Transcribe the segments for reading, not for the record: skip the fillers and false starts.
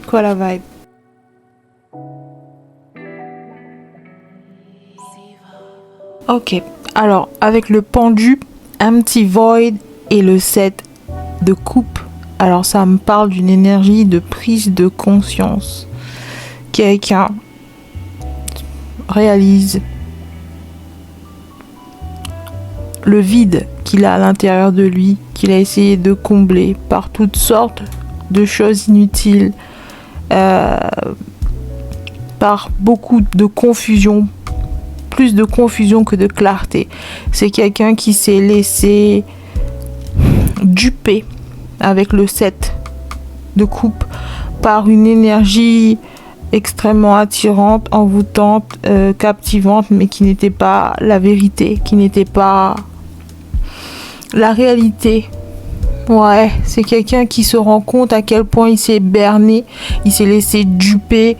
quoi la vibe? Ok, alors avec le pendu, Empty Void et le 7 de coupe, alors ça me parle d'une énergie de prise de conscience. Quelqu'un réalise le vide qu'il a à l'intérieur de lui, qu'il a essayé de combler par toutes sortes de choses inutiles, par beaucoup de confusion, plus de confusion que de clarté. C'est quelqu'un qui s'est laissé duper avec le 7 de coupe par une énergie extrêmement attirante, envoûtante, captivante, mais qui n'était pas la vérité, qui n'était pas la réalité. Ouais, c'est quelqu'un qui se rend compte à quel point il s'est berné, il s'est laissé duper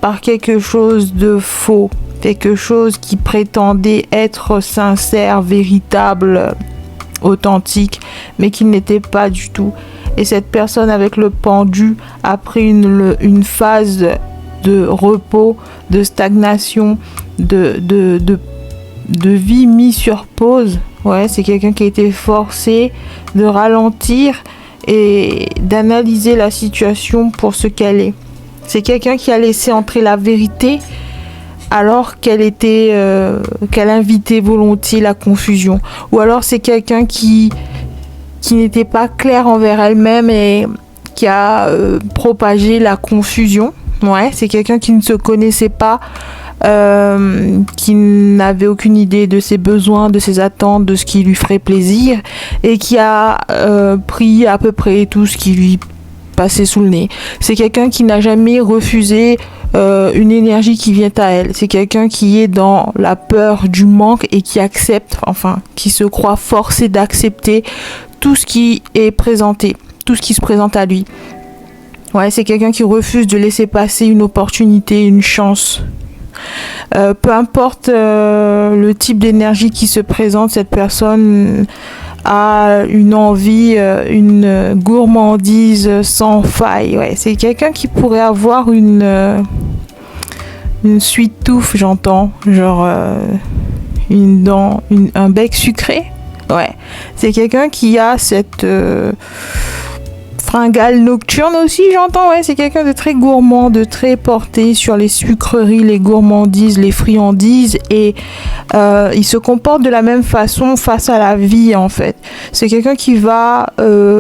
par quelque chose de faux, quelque chose qui prétendait être sincère, véritable, authentique, mais qui n'était pas du tout. Et cette personne avec le pendu, après une phase de repos, de stagnation, de vie mise sur pause. Ouais, c'est quelqu'un qui a été forcé de ralentir et d'analyser la situation pour ce qu'elle est. C'est quelqu'un qui a laissé entrer la vérité alors qu'elle invitait volontiers la confusion. Ou alors c'est quelqu'un qui n'était pas clair envers elle-même et qui a propagé la confusion. Ouais, c'est quelqu'un qui ne se connaissait pas, qui n'avait aucune idée de ses besoins, de ses attentes, de ce qui lui ferait plaisir et qui a pris à peu près tout ce qui lui passait sous le nez. C'est quelqu'un qui n'a jamais refusé une énergie qui vient à elle. C'est quelqu'un qui est dans la peur du manque et qui accepte, enfin, qui se croit forcé d'accepter tout ce qui est présenté, tout ce qui se présente à lui. Ouais, c'est quelqu'un qui refuse de laisser passer une opportunité, une chance. Peu importe le type d'énergie qui se présente, cette personne a une envie, une gourmandise sans faille. Ouais, c'est quelqu'un qui pourrait avoir une suite touffe, j'entends, genre un bec sucré. Ouais, c'est quelqu'un qui a cette fringale nocturne aussi, j'entends. Ouais, c'est quelqu'un de très gourmand, de très porté sur les sucreries, les gourmandises, les friandises, et il se comporte de la même façon face à la vie, en fait. C'est quelqu'un qui va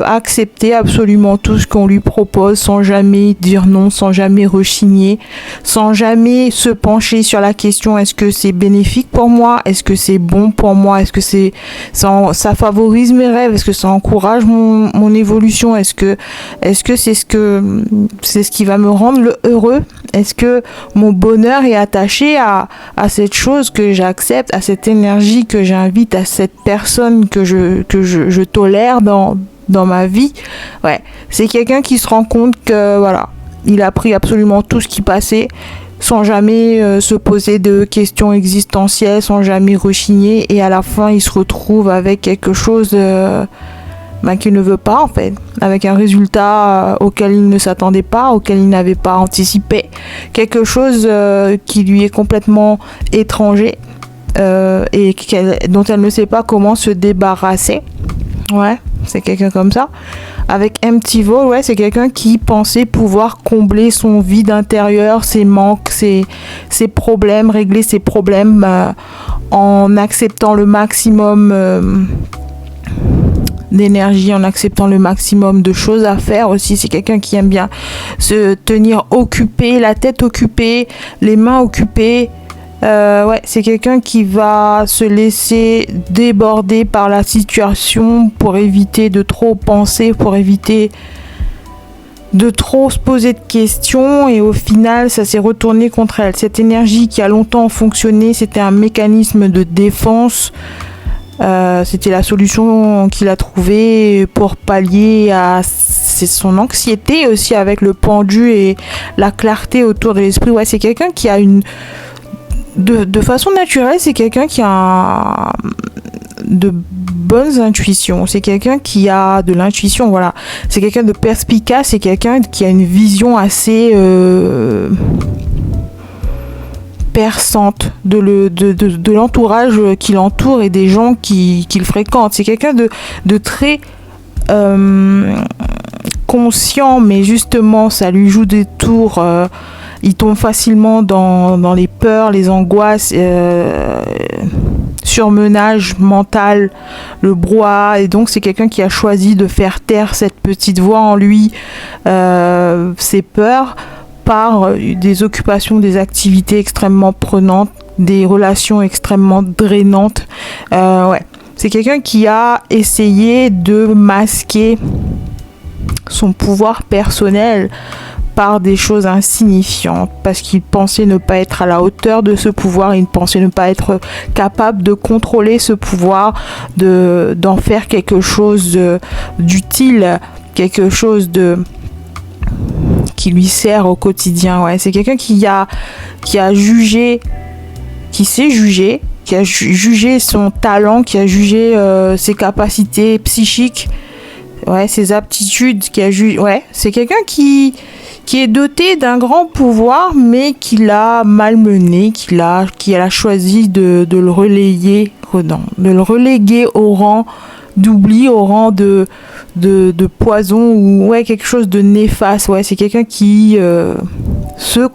accepter absolument tout ce qu'on lui propose sans jamais dire non, sans jamais rechigner, sans jamais se pencher sur la question: est-ce que c'est bénéfique pour moi, est-ce que c'est bon pour moi, est-ce que ça favorise mes rêves, est-ce que ça encourage mon évolution, est-ce que c'est ce qui va me rendre heureux, est-ce que mon bonheur est attaché à cette chose que j'accepte, à cette énergie que j'invite, à cette personne que je tolère dans ma vie. Ouais, c'est quelqu'un qui se rend compte que voilà, il a pris absolument tout ce qui passait sans jamais se poser de questions existentielles, sans jamais rechigner, et à la fin il se retrouve avec quelque chose qu'il ne veut pas, en fait, avec un résultat auquel il ne s'attendait pas, auquel il n'avait pas anticipé, quelque chose qui lui est complètement étranger et dont elle ne sait pas comment se débarrasser. Ouais, c'est quelqu'un comme ça. Avec Empty Void, ouais, c'est quelqu'un qui pensait pouvoir combler son vide intérieur, ses manques, ses problèmes, régler ses problèmes en acceptant le maximum d'énergie, en acceptant le maximum de choses à faire aussi. C'est quelqu'un qui aime bien se tenir occupé, la tête occupée, les mains occupées. Ouais, c'est quelqu'un qui va se laisser déborder par la situation pour éviter de trop penser, pour éviter de trop se poser de questions, et au final ça s'est retourné contre elle. Cette énergie qui a longtemps fonctionné, c'était un mécanisme de défense. C'était la solution qu'il a trouvée pour pallier à son anxiété aussi, avec le pendu et la clarté autour de l'esprit. Ouais, c'est quelqu'un qui a de façon naturelle, c'est quelqu'un qui a de bonnes intuitions. C'est quelqu'un qui a de l'intuition, voilà. C'est quelqu'un de perspicace, c'est quelqu'un qui a une vision assez perçante de l'entourage qui l'entoure et des gens qu'il fréquente. C'est quelqu'un de très conscient, mais justement, ça lui joue des tours. Il tombe facilement dans les peurs, les angoisses, surmenage mental, le brouhaha. Et donc, c'est quelqu'un qui a choisi de faire taire cette petite voix en lui, ses peurs, par des occupations, des activités extrêmement prenantes, des relations extrêmement drainantes. Ouais. C'est quelqu'un qui a essayé de masquer son pouvoir personnel par des choses insignifiantes, parce qu'il pensait ne pas être à la hauteur de ce pouvoir, il pensait ne pas être capable de contrôler ce pouvoir, d'en faire quelque chose d'utile, quelque chose qui lui sert au quotidien. Ouais, c'est quelqu'un qui a jugé, qui s'est jugé, qui a jugé son talent, qui a jugé ses capacités psychiques, ouais, ses aptitudes, ouais, c'est quelqu'un qui est doté d'un grand pouvoir, mais qui l'a malmené, qui a choisi de le relayer, de le reléguer au rang d'oubli, au rang de poison, ou ouais, quelque chose de néfaste. Ouais, c'est quelqu'un qui se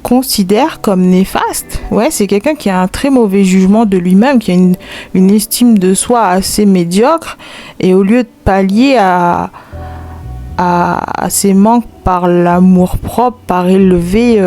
considère comme néfaste. Ouais, c'est quelqu'un qui a un très mauvais jugement de lui-même, qui a une estime de soi assez médiocre, et au lieu de pallier à ses manques par l'amour propre, par élever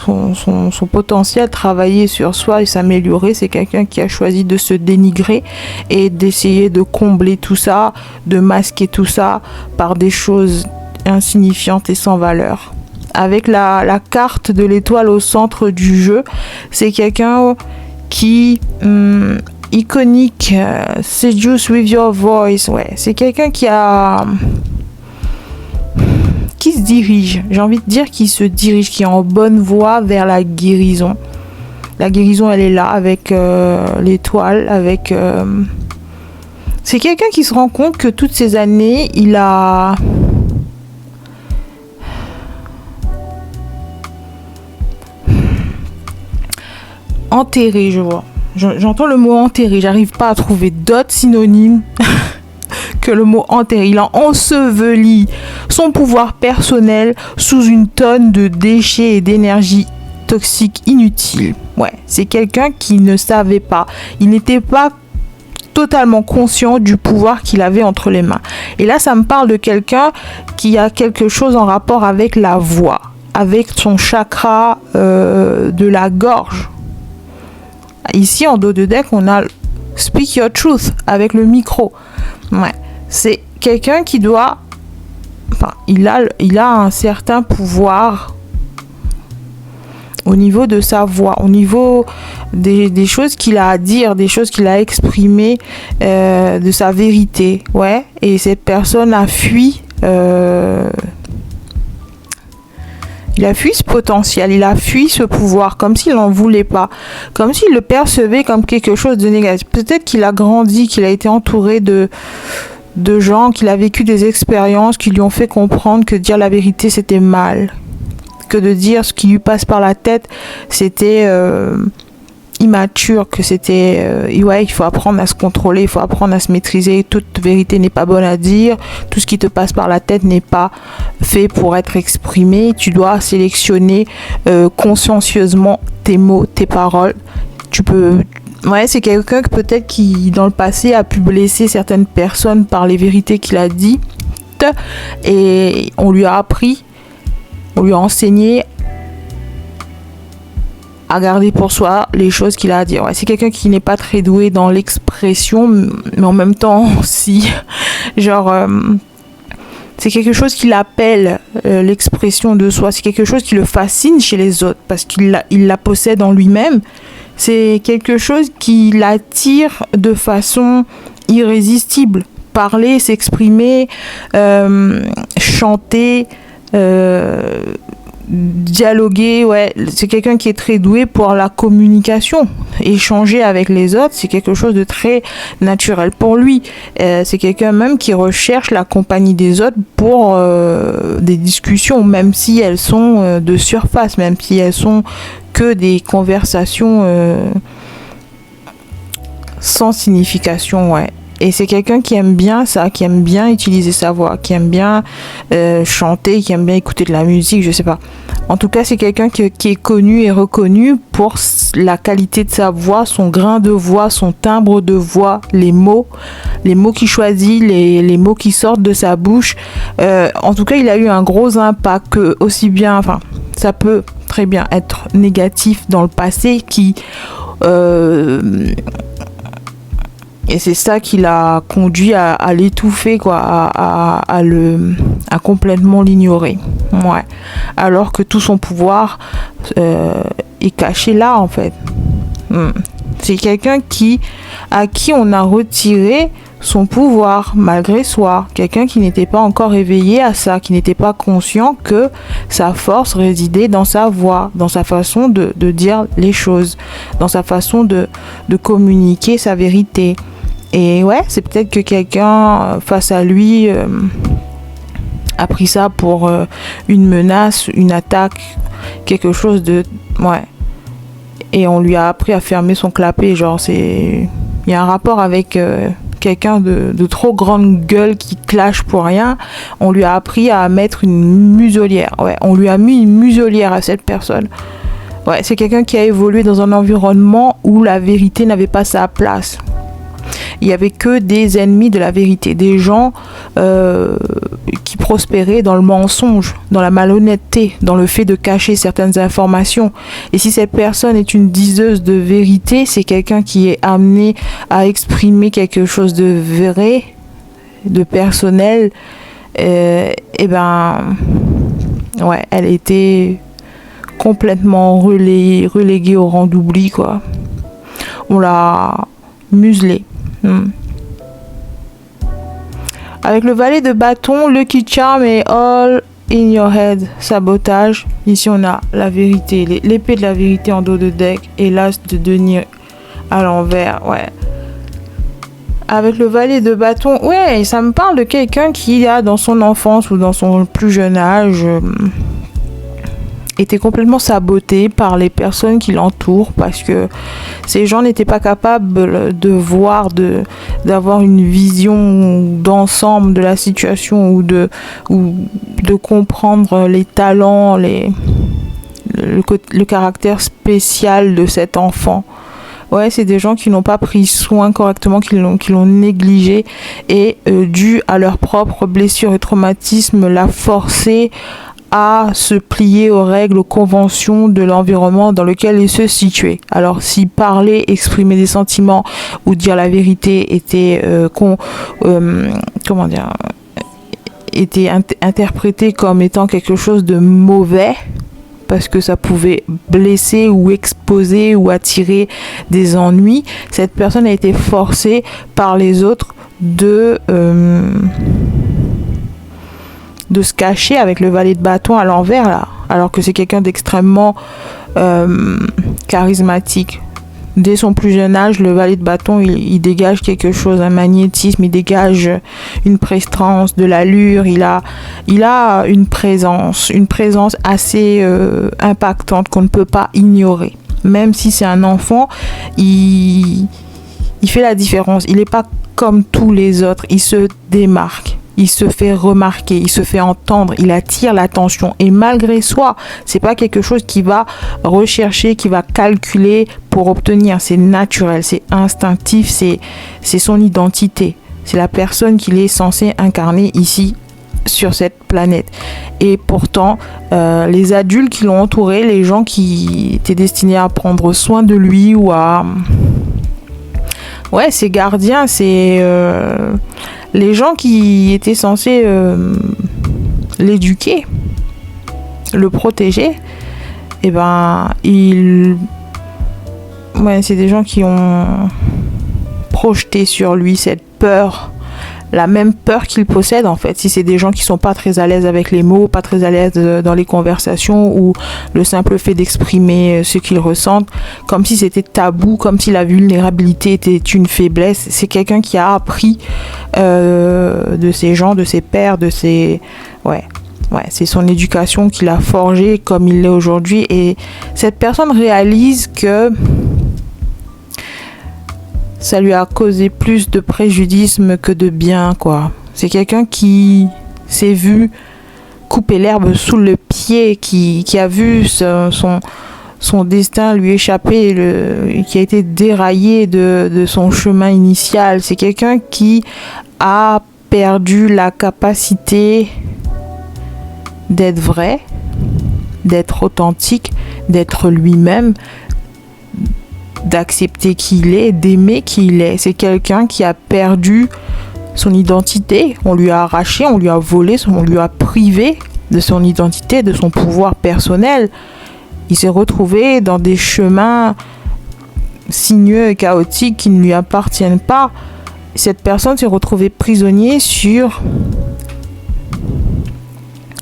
son potentiel, travailler sur soi et s'améliorer, c'est quelqu'un qui a choisi de se dénigrer et d'essayer de combler tout ça, de masquer tout ça par des choses insignifiantes et sans valeur. Avec la carte de l'étoile au centre du jeu, c'est quelqu'un qui iconique, seduce with your voice. Ouais, c'est quelqu'un qui se dirige, j'ai envie de dire qui se dirige, qui est en bonne voie vers la guérison. La guérison, elle est là avec l'étoile, avec c'est quelqu'un qui se rend compte que toutes ces années, il a enterré, je vois. J'entends le mot enterré, j'arrive pas à trouver d'autres synonymes que le mot enterré. Il a enseveli son pouvoir personnel sous une tonne de déchets et d'énergie toxique inutile. Ouais, c'est quelqu'un qui ne savait pas. Il n'était pas totalement conscient du pouvoir qu'il avait entre les mains. Et là, ça me parle de quelqu'un qui a quelque chose en rapport avec la voix, avec son chakra de la gorge. Ici, en dos de deck, on a Speak Your Truth avec le micro. Ouais. C'est quelqu'un qui doit... Enfin, il a un certain pouvoir au niveau de sa voix, au niveau des choses qu'il a à dire, des choses qu'il a exprimées, de sa vérité. Ouais. Et cette personne a fui... il a fui ce potentiel, il a fui ce pouvoir, comme s'il n'en voulait pas, comme s'il le percevait comme quelque chose de négatif. Peut-être qu'il a grandi, qu'il a été entouré de gens, qu'il a vécu des expériences qui lui ont fait comprendre que dire la vérité, c'était mal. Que de dire ce qui lui passe par la tête, c'était immature, que c'était... ouais, il faut apprendre à se contrôler, il faut apprendre à se maîtriser. Toute vérité n'est pas bonne à dire. Tout ce qui te passe par la tête n'est pas fait pour être exprimé. Tu dois sélectionner consciencieusement tes mots, tes paroles. Tu peux... Ouais, c'est quelqu'un que peut-être qui, dans le passé, a pu blesser certaines personnes par les vérités qu'il a dites. Et on lui a appris, on lui a enseigné à garder pour soi les choses qu'il a à dire. Ouais, c'est quelqu'un qui n'est pas très doué dans l'expression, mais en même temps, si, genre, c'est quelque chose qui l'appelle, l'expression de soi. C'est quelque chose qui le fascine chez les autres parce qu'il la possède en lui-même. C'est quelque chose qui l'attire de façon irrésistible. Parler, s'exprimer, chanter, dialoguer, ouais, c'est quelqu'un qui est très doué pour la communication. Échanger avec les autres, c'est quelque chose de très naturel pour lui. C'est quelqu'un même qui recherche la compagnie des autres pour des discussions, même si elles sont de surface, même si elles sont que des conversations sans signification, ouais. Et c'est quelqu'un qui aime bien ça, qui aime bien utiliser sa voix, qui aime bien chanter, qui aime bien écouter de la musique, je sais pas. En tout cas, c'est quelqu'un qui est connu et reconnu pour la qualité de sa voix, son grain de voix, son timbre de voix, les mots qu'il choisit, les mots qui sortent de sa bouche. En tout cas, il a eu un gros impact, aussi bien, enfin, ça peut très bien être négatif dans le passé, et c'est ça qui l'a conduit à l'étouffer, quoi, à complètement l'ignorer. Ouais. Alors que tout son pouvoir est caché là, en fait. C'est quelqu'un à qui on a retiré son pouvoir malgré soi. Quelqu'un qui n'était pas encore éveillé à ça, qui n'était pas conscient que sa force résidait dans sa voix, dans sa façon de dire les choses, dans sa façon de communiquer sa vérité. Et ouais, c'est peut-être que quelqu'un face à lui a pris ça pour une menace, une attaque, quelque chose de... Ouais. Et on lui a appris à fermer son clapet. Genre, il y a un rapport avec quelqu'un de trop grande gueule qui clash pour rien. On lui a appris à mettre une muselière. Ouais, on lui a mis une muselière à cette personne. Ouais, c'est quelqu'un qui a évolué dans un environnement où la vérité n'avait pas sa place. Il n'y avait que des ennemis de la vérité, des gens qui prospéraient dans le mensonge, dans la malhonnêteté, dans le fait de cacher certaines informations. Et si cette personne est une diseuse de vérité, c'est quelqu'un qui est amené à exprimer quelque chose de vrai, de personnel. Et ben, ouais, elle était complètement reléguée au rang d'oubli, quoi. On l'a muselée. Avec le valet de bâton, Lucky Charm et All in Your Head, sabotage. Ici on a la vérité, l'épée de la vérité en dos de deck et l'as de denier à l'envers. Ouais. Avec le valet de bâton, ouais, ça me parle de quelqu'un qui a dans son enfance ou dans son plus jeune âge était complètement saboté par les personnes qui l'entourent parce que ces gens n'étaient pas capables de voir, d'avoir une vision d'ensemble de la situation ou de comprendre les talents, le caractère spécial de cet enfant. Ouais, c'est des gens qui n'ont pas pris soin correctement, qui l'ont négligé et dû à leurs propres blessures et traumatismes, l'a forcé à se plier aux règles, aux conventions de l'environnement dans lequel il se situait. Alors, si parler, exprimer des sentiments ou dire la vérité était était interprété comme étant quelque chose de mauvais, parce que ça pouvait blesser ou exposer ou attirer des ennuis, cette personne a été forcée par les autres de se cacher avec le valet de bâton à l'envers là, alors que c'est quelqu'un d'extrêmement charismatique. Dès son plus jeune âge, le valet de bâton, il dégage quelque chose, un magnétisme, il dégage une prestance, de l'allure, il a une présence assez impactante qu'on ne peut pas ignorer. Même si c'est un enfant, il fait la différence. Il n'est pas comme tous les autres, il se démarque. Il se fait remarquer, il se fait entendre, il attire l'attention. Et malgré soi, c'est pas quelque chose qu'il va rechercher, qu'il va calculer pour obtenir. C'est naturel, c'est instinctif, c'est son identité. C'est la personne qu'il est censé incarner ici sur cette planète. Et pourtant, les adultes qui l'ont entouré, les gens qui étaient destinés à prendre soin de lui ou à... Ouais, ses gardiens, c'est... les gens qui étaient censés l'éduquer, le protéger, et ben c'est des gens qui ont projeté sur lui cette peur la même peur qu'ils possèdent en fait. Si c'est des gens qui sont pas très à l'aise avec les mots, pas très à l'aise dans les conversations, ou le simple fait d'exprimer ce qu'ils ressentent, comme si c'était tabou, comme si la vulnérabilité était une faiblesse. C'est quelqu'un qui a appris de ces gens, de ses pères, de ses... Ouais, c'est son éducation qui l'a forgé comme il l'est aujourd'hui. Et cette personne réalise que ça lui a causé plus de préjudice que de bien, quoi. C'est quelqu'un qui s'est vu couper l'herbe sous le pied, qui a vu son destin lui échapper, qui a été déraillé de son chemin initial. C'est quelqu'un qui a perdu la capacité d'être vrai, d'être authentique, d'être lui-même, d'accepter qui il est, d'aimer qui il est. C'est quelqu'un qui a perdu son identité. On lui a arraché, on lui a volé, on lui a privé de son identité, de son pouvoir personnel. Il s'est retrouvé dans des chemins sinueux et chaotiques qui ne lui appartiennent pas. Cette personne s'est retrouvée prisonnier sur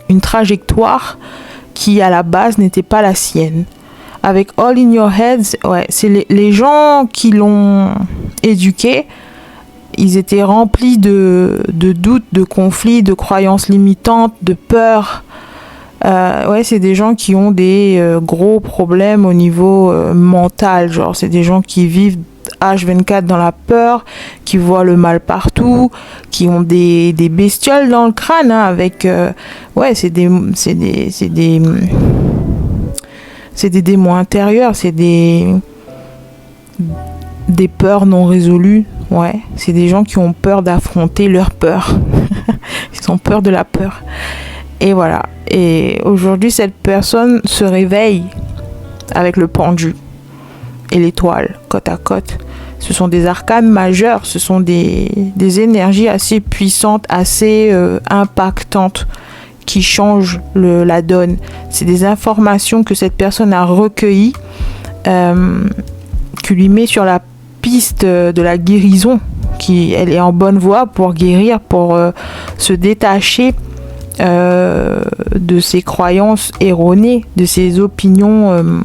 une trajectoire qui à la base n'était pas la sienne. Avec All in Your Heads, c'est les gens qui l'ont éduqué, ils étaient remplis de doutes, de conflits, de croyances limitantes, de peurs. C'est des gens qui ont des gros problèmes au niveau mental. Genre, c'est des gens qui vivent H24 dans la peur, qui voient le mal partout, qui ont des bestioles dans le crâne, hein, avec... c'est des démons intérieurs, c'est des peurs non résolues. C'est des gens qui ont peur d'affronter leur peur. Ils ont peur de la peur. Et voilà. Et aujourd'hui, cette personne se réveille avec le pendu et l'étoile, côte à côte. Ce sont des arcanes majeurs, ce sont des énergies assez puissantes, assez impactantes, qui changent la donne. C'est des informations que cette personne a recueillies, qui lui met sur la piste de la guérison, elle est en bonne voie pour guérir, pour se détacher de ses croyances erronées, de ses opinions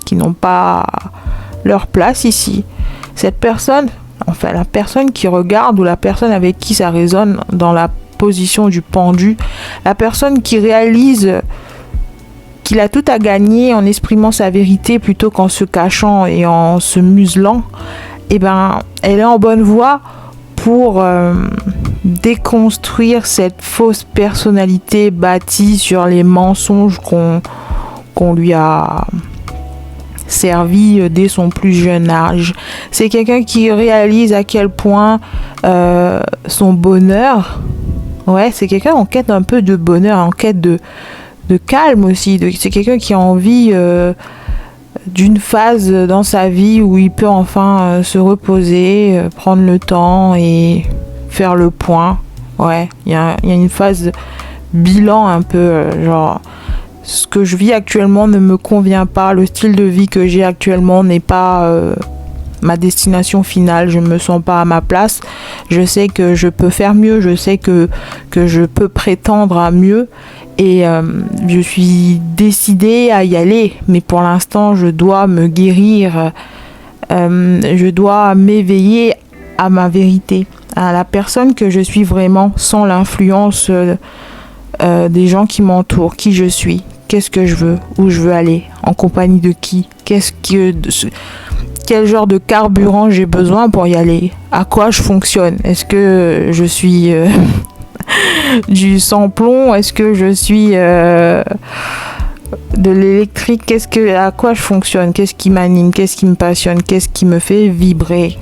qui n'ont pas leur place ici. Cette personne, enfin la personne qui regarde, ou la personne avec qui ça résonne dans la position du pendu, la personne qui réalise qu'il a tout à gagner en exprimant sa vérité plutôt qu'en se cachant et en se muselant, elle est en bonne voie pour déconstruire cette fausse personnalité bâtie sur les mensonges qu'on lui a servi dès son plus jeune âge. C'est quelqu'un qui réalise à quel point son bonheur, c'est quelqu'un en quête un peu de bonheur, en quête de calme aussi. C'est quelqu'un qui a envie d'une phase dans sa vie où il peut enfin se reposer, prendre le temps et faire le point. Il y a une phase bilan un peu, genre ce que je vis actuellement ne me convient pas, le style de vie que j'ai actuellement n'est pas ma destination finale, je ne me sens pas à ma place, je sais que je peux faire mieux, je sais que je peux prétendre à mieux, et je suis décidée à y aller, mais pour l'instant je dois me guérir, je dois m'éveiller à ma vérité, à la personne que je suis vraiment, sans l'influence des gens qui m'entourent, qui je suis, qu'est-ce que je veux, où je veux aller, en compagnie de qui, quel genre de carburant j'ai besoin pour y aller, à quoi je fonctionne, est-ce que je suis du sans-plomb, est-ce que je suis de l'électrique, à quoi je fonctionne, qu'est-ce qui m'anime, qu'est-ce qui me passionne, qu'est-ce qui me fait vibrer,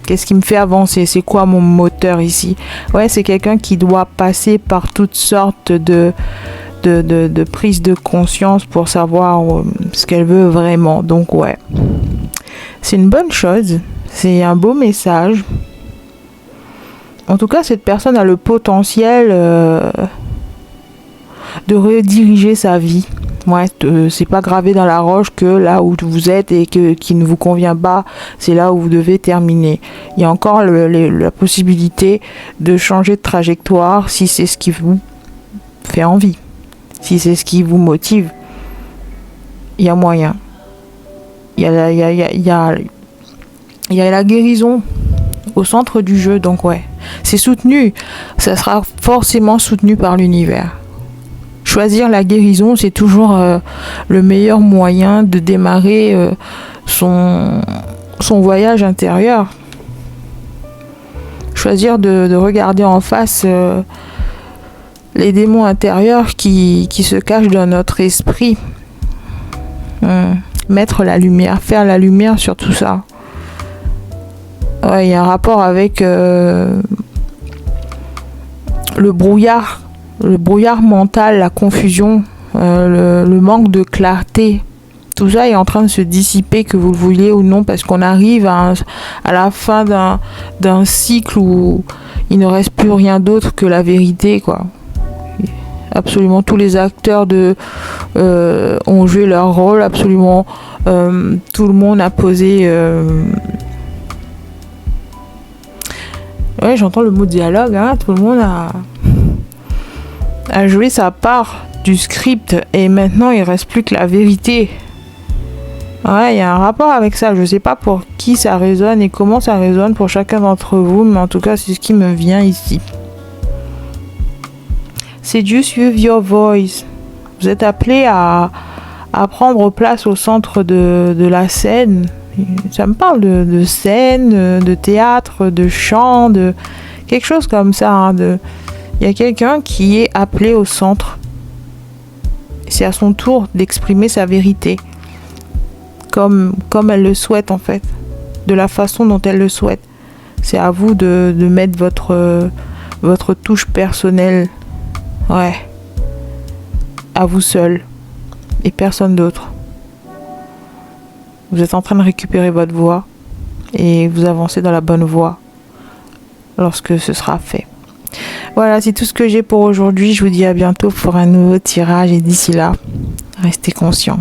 qu'est-ce qui me fait avancer, c'est quoi mon moteur ici. C'est quelqu'un qui doit passer par toutes sortes de prise de conscience pour savoir ce qu'elle veut vraiment. Donc c'est une bonne chose, c'est un beau message. En tout cas, cette personne a le potentiel de rediriger sa vie. Ouais, c'est pas gravé dans la roche que là où vous êtes et qui ne vous convient pas, c'est là où vous devez terminer. Il y a encore la possibilité de changer de trajectoire si c'est ce qui vous fait envie, si c'est ce qui vous motive. Il y a moyen. Il y a la guérison au centre du jeu, donc ouais, c'est soutenu. Ça sera forcément soutenu par l'univers. Choisir la guérison, c'est toujours le meilleur moyen de démarrer son voyage intérieur. Choisir de regarder en face les démons intérieurs qui se cachent dans notre esprit. Mettre la lumière, faire la lumière sur tout ça. Ouais, il y a un rapport avec le brouillard mental, la confusion, le manque de clarté. Tout ça est en train de se dissiper, que vous le vouliez ou non, parce qu'on arrive à la fin d'un cycle où il ne reste plus rien d'autre que la vérité, quoi. Absolument tous les acteurs ont joué leur rôle, absolument tout le monde a posé... Ouais, j'entends le mot dialogue, hein, tout le monde a joué sa part du script et maintenant il reste plus que la vérité. Ouais, il y a un rapport avec ça. Je sais pas pour qui ça résonne et comment ça résonne pour chacun d'entre vous, mais en tout cas, c'est ce qui me vient ici. C'est Just Use Your Voice. Vous êtes appelé à prendre place au centre de la scène. Ça me parle de scène, de théâtre, de chant, de quelque chose comme ça. Hein, il y a quelqu'un qui est appelé au centre. C'est à son tour d'exprimer sa vérité. Comme elle le souhaite en fait. De la façon dont elle le souhaite. C'est à vous de mettre votre touche personnelle. Ouais. À vous seul. Et personne d'autre. Vous êtes en train de récupérer votre voix. Et vous avancez dans la bonne voie. Lorsque ce sera fait. Voilà, c'est tout ce que j'ai pour aujourd'hui. Je vous dis à bientôt pour un nouveau tirage. Et d'ici là, restez conscients.